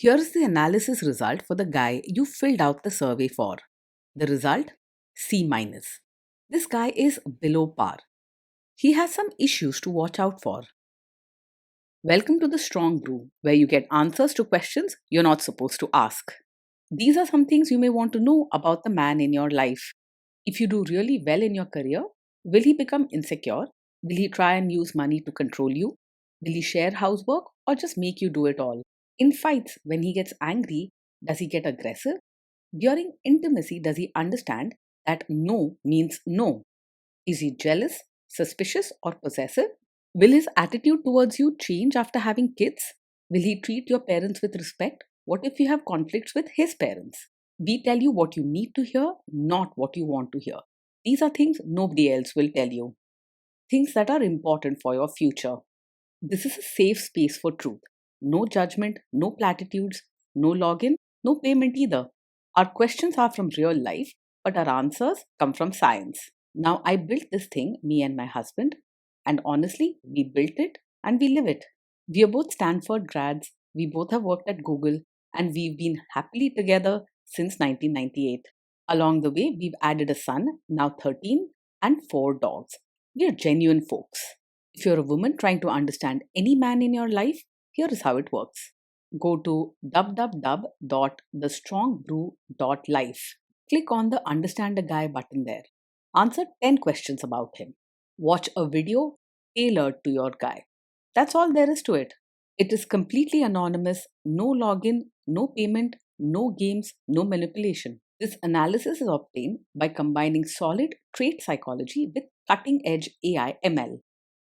Here's the analysis result for the guy you filled out the survey for. The result? C minus. This guy is below par. He has some issues to watch out for. Welcome to the Strong Brew, where you get answers to questions you're not supposed to ask. These are some things you may want to know about the man in your life. If you do really well in your career, will he become insecure? Will he try and use money to control you? Will he share housework or just make you do it all? In fights, when he gets angry, does he get aggressive? During intimacy, does he understand that no means no? Is he jealous, suspicious, or possessive? Will his attitude towards you change after having kids? Will he treat your parents with respect? What if you have conflicts with his parents? We tell you what you need to hear, not what you want to hear. These are things nobody else will tell you. Things that are important for your future. This is a safe space for truth. No judgment, no platitudes, no login, no payment either. Our questions are from real life, but our answers come from science. Now, I built this thing, me and my husband, and honestly, we built it and we live it. We are both Stanford grads, we both have worked at Google, and we've been happily together since 1998. Along the way, we've added a son, now 13, and 4 dogs. We are genuine folks. If you're a woman trying to understand any man in your life, here is how it works. Go to www.thestrongbrew.life. Click on the Understand a Guy button there. Answer 10 questions about him. Watch a video tailored to your guy. That's all there is to it. It is completely anonymous, no login, no payment, no games, no manipulation. This analysis is obtained by combining solid trait psychology with cutting edge AI ML.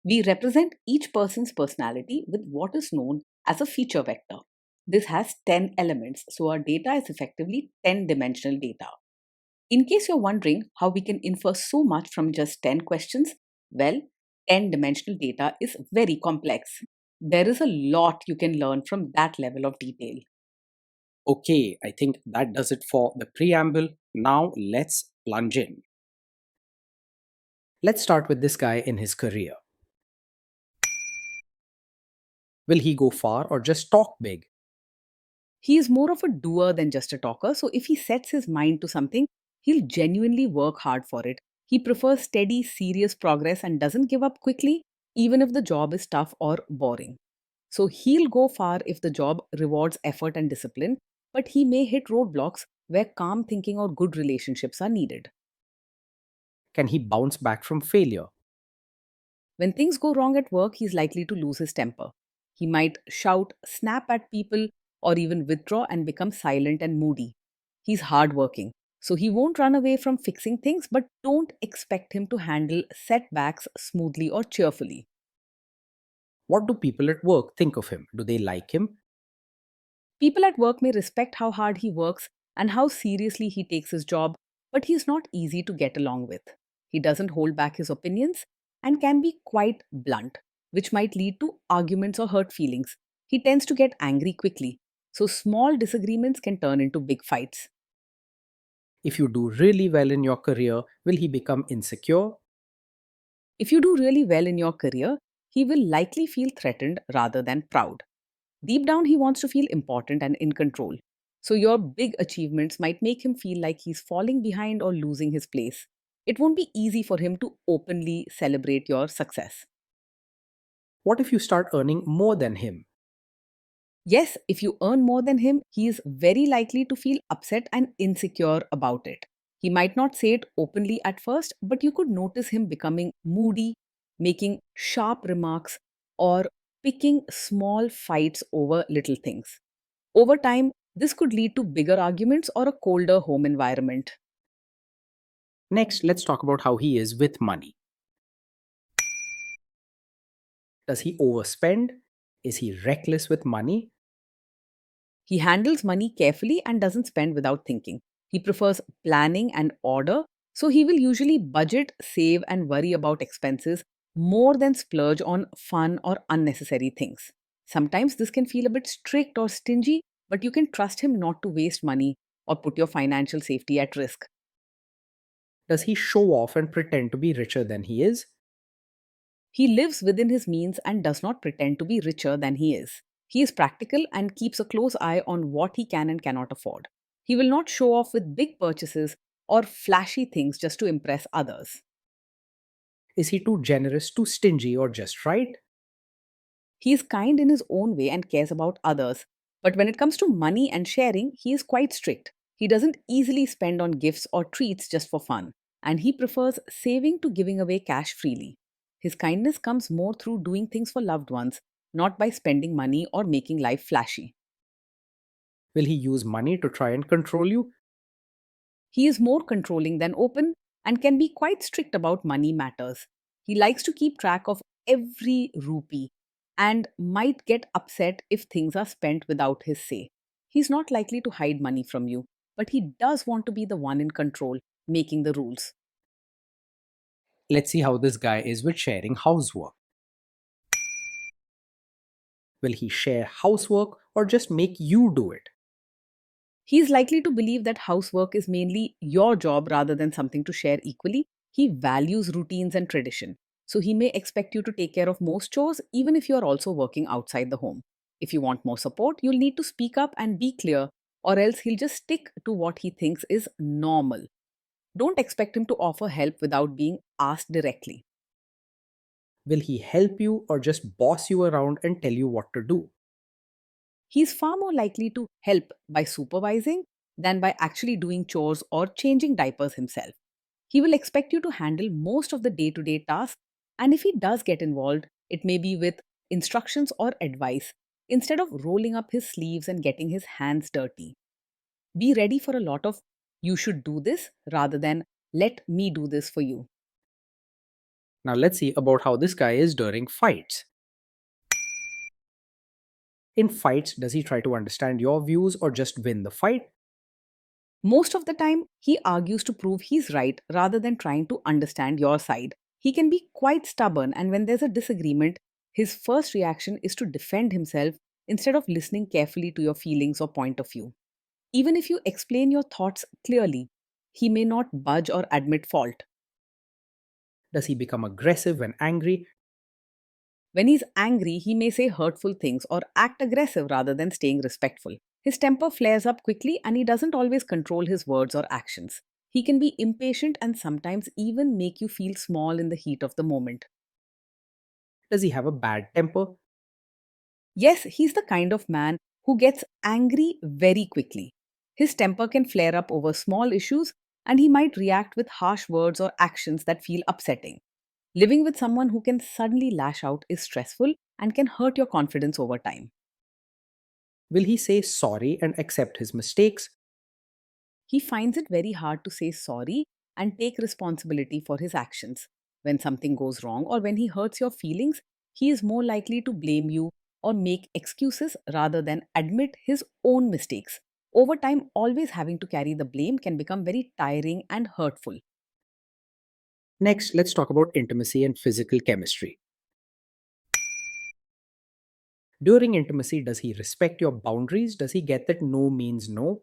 We represent each person's personality with what is known as a feature vector. This has 10 elements, so our data is effectively 10-dimensional data. In case you're wondering how we can infer so much from just 10 questions, well, 10-dimensional data is very complex. There is a lot you can learn from that level of detail. Okay, I think that does it for the preamble. Now let's plunge in. Let's start with this guy in his career. Will he go far or just talk big? He is more of a doer than just a talker, so if he sets his mind to something, he'll genuinely work hard for it. He prefers steady, serious progress and doesn't give up quickly, even if the job is tough or boring. So he'll go far if the job rewards effort and discipline, but he may hit roadblocks where calm thinking or good relationships are needed. Can he bounce back from failure? When things go wrong at work, he's likely to lose his temper. He might shout, snap at people, or even withdraw and become silent and moody. He's hardworking, so he won't run away from fixing things, but don't expect him to handle setbacks smoothly or cheerfully. What do people at work think of him? Do they like him? People at work may respect how hard he works and how seriously he takes his job, but he's not easy to get along with. He doesn't hold back his opinions and can be quite blunt, which might lead to arguments or hurt feelings. He tends to get angry quickly, so small disagreements can turn into big fights. If you do really well in your career, will he become insecure? If you do really well in your career, he will likely feel threatened rather than proud. Deep down, he wants to feel important and in control. So, your big achievements might make him feel like he's falling behind or losing his place. It won't be easy for him to openly celebrate your success. What if you start earning more than him? Yes, if you earn more than him, he is very likely to feel upset and insecure about it. He might not say it openly at first, but you could notice him becoming moody, making sharp remarks, or picking small fights over little things. Over time, this could lead to bigger arguments or a colder home environment. Next, let's talk about how he is with money. Does he overspend? Is he reckless with money? He handles money carefully and doesn't spend without thinking. He prefers planning and order, so he will usually budget, save, and worry about expenses more than splurge on fun or unnecessary things. Sometimes this can feel a bit strict or stingy, but you can trust him not to waste money or put your financial safety at risk. Does he show off and pretend to be richer than he is? He lives within his means and does not pretend to be richer than he is. He is practical and keeps a close eye on what he can and cannot afford. He will not show off with big purchases or flashy things just to impress others. Is he too generous, too stingy, or just right? He is kind in his own way and cares about others. But when it comes to money and sharing, he is quite strict. He doesn't easily spend on gifts or treats just for fun, and he prefers saving to giving away cash freely. His kindness comes more through doing things for loved ones, not by spending money or making life flashy. Will he use money to try and control you? He is more controlling than open and can be quite strict about money matters. He likes to keep track of every rupee and might get upset if things are spent without his say. He's not likely to hide money from you, but he does want to be the one in control, making the rules. Let's see how this guy is with sharing housework. Will he share housework or just make you do it? He is likely to believe that housework is mainly your job rather than something to share equally. He values routines and tradition, so he may expect you to take care of most chores even if you are also working outside the home. If you want more support, you'll need to speak up and be clear, or else he'll just stick to what he thinks is normal. Don't expect him to offer help without being asked directly. Will he help you or just boss you around and tell you what to do? He's far more likely to help by supervising than by actually doing chores or changing diapers himself. He will expect you to handle most of the day to day tasks, and if he does get involved, it may be with instructions or advice instead of rolling up his sleeves and getting his hands dirty. Be ready for a lot of you should do this rather than let me do this for you. Now let's see about how this guy is during fights. In fights, does he try to understand your views or just win the fight? Most of the time, he argues to prove he's right rather than trying to understand your side. He can be quite stubborn, and when there's a disagreement, his first reaction is to defend himself instead of listening carefully to your feelings or point of view. Even if you explain your thoughts clearly, he may not budge or admit fault. Does he become aggressive when angry? When he's angry, he may say hurtful things or act aggressive rather than staying respectful. His temper flares up quickly and he doesn't always control his words or actions. He can be impatient and sometimes even make you feel small in the heat of the moment. Does he have a bad temper? Yes, he's the kind of man who gets angry very quickly. His temper can flare up over small issues and he might react with harsh words or actions that feel upsetting. Living with someone who can suddenly lash out is stressful and can hurt your confidence over time. Will he say sorry and accept his mistakes? He finds it very hard to say sorry and take responsibility for his actions. When something goes wrong or when he hurts your feelings, he is more likely to blame you or make excuses rather than admit his own mistakes. Over time, always having to carry the blame can become very tiring and hurtful. Next, let's talk about intimacy and physical chemistry. During intimacy, does he respect your boundaries? Does he get that no means no?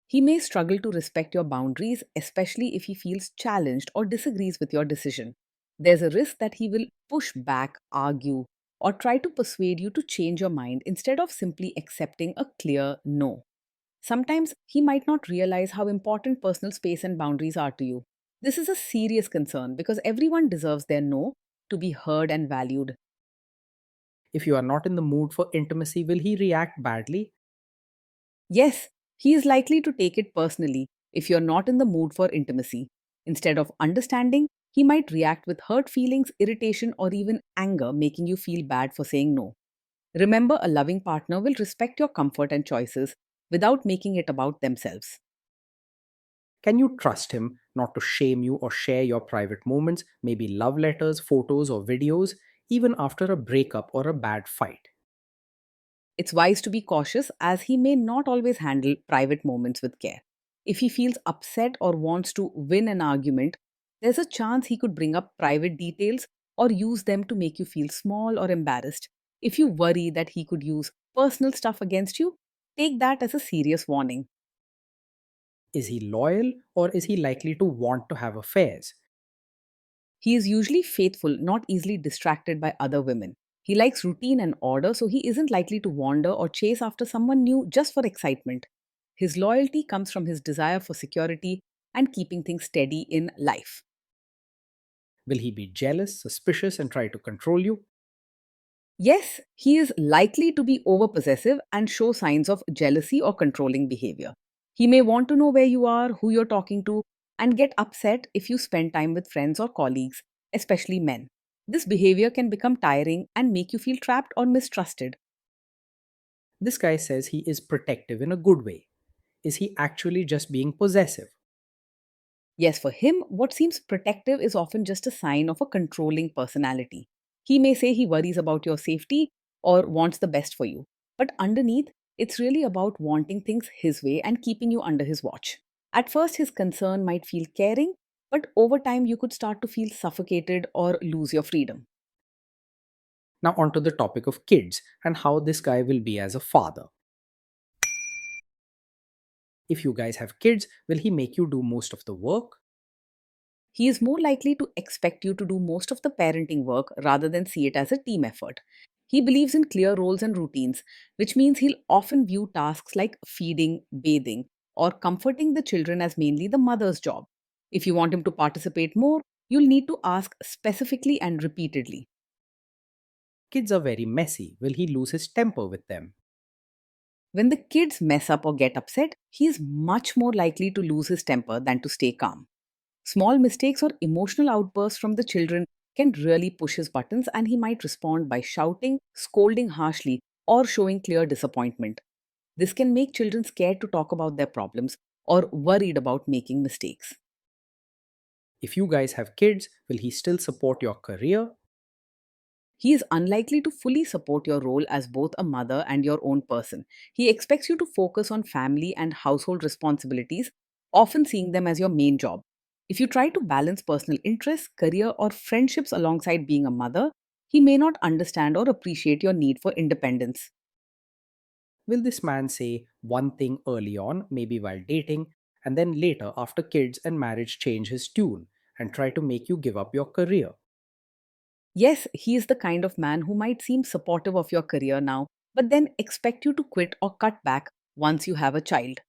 He may struggle to respect your boundaries, especially if he feels challenged or disagrees with your decision. There's a risk that he will push back, argue, or try to persuade you to change your mind instead of simply accepting a clear no. Sometimes he might not realize how important personal space and boundaries are to you. This is a serious concern because everyone deserves their no to be heard and valued. If you are not in the mood for intimacy, will he react badly? Yes, he is likely to take it personally if you're not in the mood for intimacy. Instead of understanding, he might react with hurt feelings, irritation, or even anger, making you feel bad for saying no. Remember, a loving partner will respect your comfort and choices without making it about themselves. Can you trust him not to shame you or share your private moments, maybe love letters, photos, or videos, even after a breakup or a bad fight? It's wise to be cautious as he may not always handle private moments with care. If he feels upset or wants to win an argument, there's a chance he could bring up private details or use them to make you feel small or embarrassed. If you worry that he could use personal stuff against you, take that as a serious warning. Is he loyal or is he likely to want to have affairs? He is usually faithful, not easily distracted by other women. He likes routine and order, so he isn't likely to wander or chase after someone new just for excitement. His loyalty comes from his desire for security and keeping things steady in life. Will he be jealous, suspicious, and try to control you? Yes, he is likely to be overpossessive and show signs of jealousy or controlling behavior. He may want to know where you are, who you're talking to, and get upset if you spend time with friends or colleagues, especially men. This behavior can become tiring and make you feel trapped or mistrusted. This guy says he is protective in a good way. Is he actually just being possessive? Yes, for him, what seems protective is often just a sign of a controlling personality. He may say he worries about your safety or wants the best for you, but underneath, it's really about wanting things his way and keeping you under his watch. At first, his concern might feel caring, but over time, you could start to feel suffocated or lose your freedom. Now, onto the topic of kids and how this guy will be as a father. If you guys have kids, will he make you do most of the work? He is more likely to expect you to do most of the parenting work rather than see it as a team effort. He believes in clear roles and routines, which means he'll often view tasks like feeding, bathing, or comforting the children as mainly the mother's job. If you want him to participate more, you'll need to ask specifically and repeatedly. Kids are very messy. Will he lose his temper with them? When the kids mess up or get upset, he is much more likely to lose his temper than to stay calm. Small mistakes or emotional outbursts from the children can really push his buttons, and he might respond by shouting, scolding harshly, or showing clear disappointment. This can make children scared to talk about their problems or worried about making mistakes. If you guys have kids, will he still support your career? He is unlikely to fully support your role as both a mother and your own person. He expects you to focus on family and household responsibilities, often seeing them as your main job. If you try to balance personal interests, career, or friendships alongside being a mother, he may not understand or appreciate your need for independence. Will this man say one thing early on, maybe while dating, and then later, after kids and marriage, change his tune and try to make you give up your career? Yes, he is the kind of man who might seem supportive of your career now, but then expect you to quit or cut back once you have a child.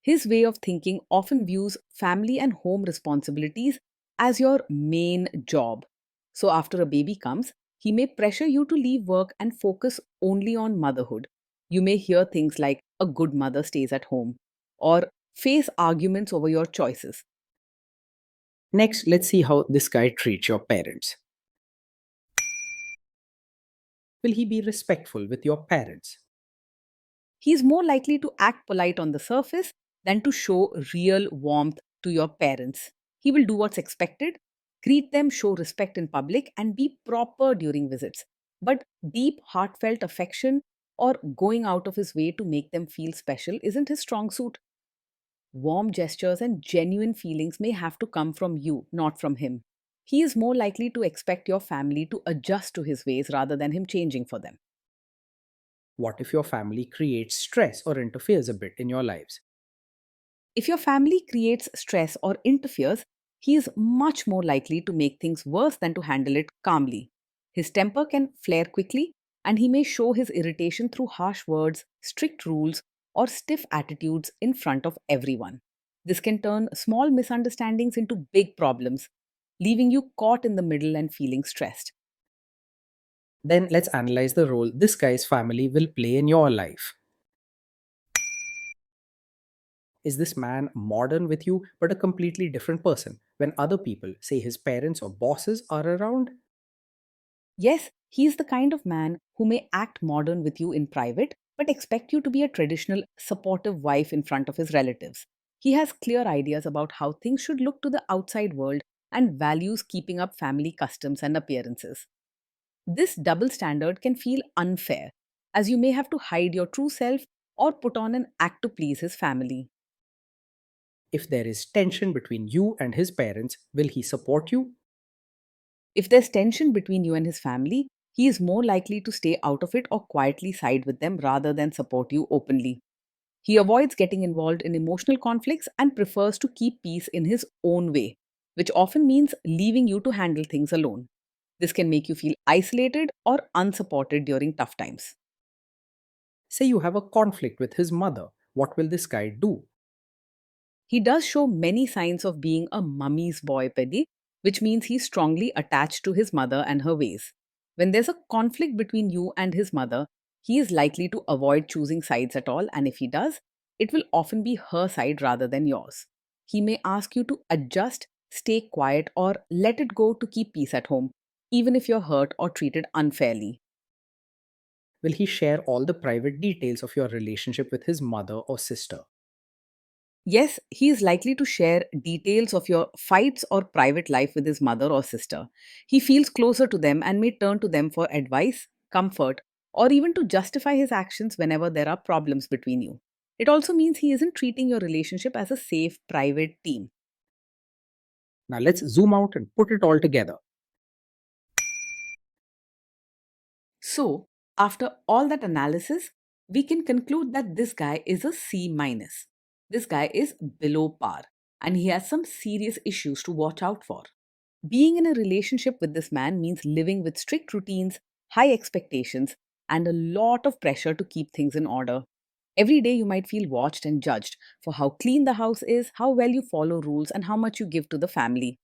His way of thinking often views family and home responsibilities as your main job. So, after a baby comes, he may pressure you to leave work and focus only on motherhood. You may hear things like a good mother stays at home or face arguments over your choices. Next, let's see how this guy treats your parents. Will he be respectful with your parents? He is more likely to act polite on the surface than to show real warmth to your parents. He will do what's expected, greet them, show respect in public, and be proper during visits. But deep, heartfelt affection or going out of his way to make them feel special isn't his strong suit. Warm gestures and genuine feelings may have to come from you, not from him. He is more likely to expect your family to adjust to his ways rather than him changing for them. What if your family creates stress or interferes a bit in your lives? If your family creates stress or interferes, he is much more likely to make things worse than to handle it calmly. His temper can flare quickly, and he may show his irritation through harsh words, strict rules, or stiff attitudes in front of everyone. This can turn small misunderstandings into big problems, leaving you caught in the middle and feeling stressed. Then let's analyze the role this guy's family will play in your life. Is this man modern with you but a completely different person when other people, say his parents or bosses, are around? Yes, he is the kind of man who may act modern with you in private, but expect you to be a traditional, supportive wife in front of his relatives. He has clear ideas about how things should look to the outside world and values keeping up family customs and appearances. This double standard can feel unfair, as you may have to hide your true self or put on an act to please his family. If there is tension between you and his parents, will he support you? If there's tension between you and his family, he is more likely to stay out of it or quietly side with them rather than support you openly. He avoids getting involved in emotional conflicts and prefers to keep peace in his own way, which often means leaving you to handle things alone. This can make you feel isolated or unsupported during tough times. Say you have a conflict with his mother. What will this guy do? He does show many signs of being a mummy's boy, Peddy, which means he's strongly attached to his mother and her ways. When there's a conflict between you and his mother, he is likely to avoid choosing sides at all, and if he does, it will often be her side rather than yours. He may ask you to adjust, stay quiet, or let it go to keep peace at home, even if you're hurt or treated unfairly. Will he share all the private details of your relationship with his mother or sister? Yes, he is likely to share details of your fights or private life with his mother or sister. He feels closer to them and may turn to them for advice, comfort, or even to justify his actions whenever there are problems between you. It also means he isn't treating your relationship as a safe, private team. Now let's zoom out and put it all together. So, after all that analysis, we can conclude that this guy is a C minus. This guy is below par and he has some serious issues to watch out for. Being in a relationship with this man means living with strict routines, high expectations, and a lot of pressure to keep things in order. Every day you might feel watched and judged for how clean the house is, how well you follow rules, and how much you give to the family.